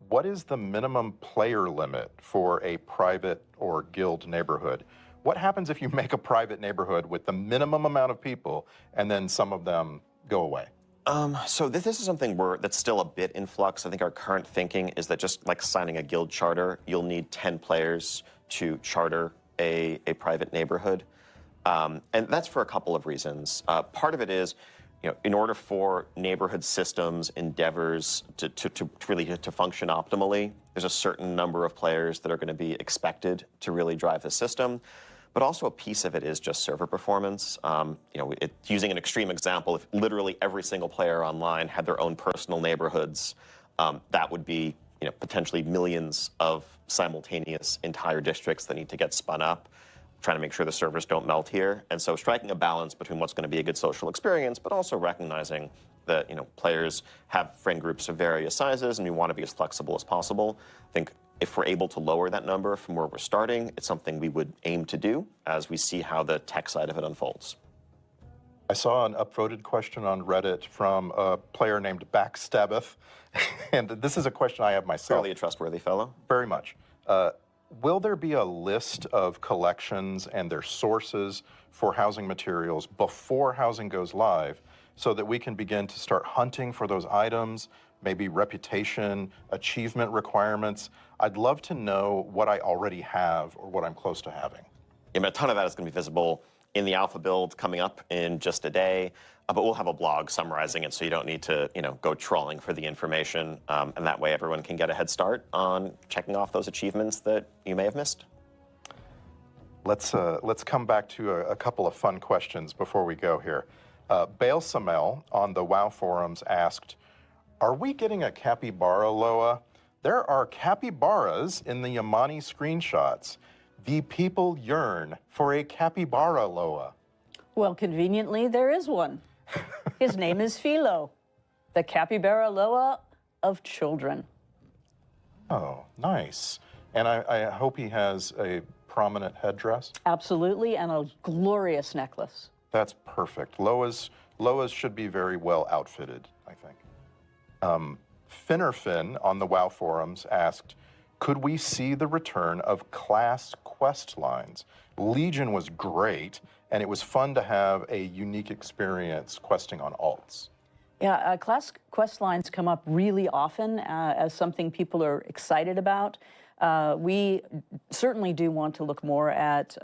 what is the minimum player limit for a private or guild neighborhood? What happens if you make a private neighborhood with the minimum amount of people and then some of them go away? So this is something that's still a bit in flux. I think our current thinking is that just like signing a guild charter, you'll need 10 players to charter a private neighborhood. And that's for a couple of reasons. Part of it is, in order for neighborhood systems endeavors to really function optimally, there's a certain number of players that are going to be expected to really drive the system. But also a piece of it is just server performance. Using an extreme example, if literally every single player online had their own personal neighborhoods, that would be potentially millions of simultaneous entire districts that need to get spun up, trying to make sure the servers don't melt here. And so striking a balance between what's going to be a good social experience, but also recognizing that players have friend groups of various sizes, and we want to be as flexible as possible. I think if we're able to lower that number from where we're starting, it's something we would aim to do as we see how the tech side of it unfolds. I saw an upvoted question on Reddit from a player named Backstabbeth, and this is a question I have myself. Fairly a trustworthy fellow. Very much. Will there be a list of collections and their sources for housing materials before housing goes live so that we can begin to start hunting for those items, maybe reputation, achievement requirements? I'd love to know what I already have or what I'm close to having. A ton of that is going to be visible in the alpha build coming up in just a day, but we'll have a blog summarizing it so you don't need to go trawling for the information, and that way everyone can get a head start on checking off those achievements that you may have missed. Let's come back to a couple of fun questions before we go here. Bale Samel on the WoW forums asked, are we getting a capybara, Loa? There are capybaras in the Yamani screenshots. The people yearn for a capybara, Loa. Well, conveniently, there is one. His name is Philo, the capybara Loa of children. Oh, nice. And I hope he has a prominent headdress. Absolutely, and a glorious necklace. That's perfect. Loas should be very well outfitted, I think. Finnerfin on the WoW forums asked, could we see the return of class quest lines? Legion was great, and it was fun to have a unique experience questing on alts. Yeah, class quest lines come up really often as something people are excited about. We certainly do want to look more at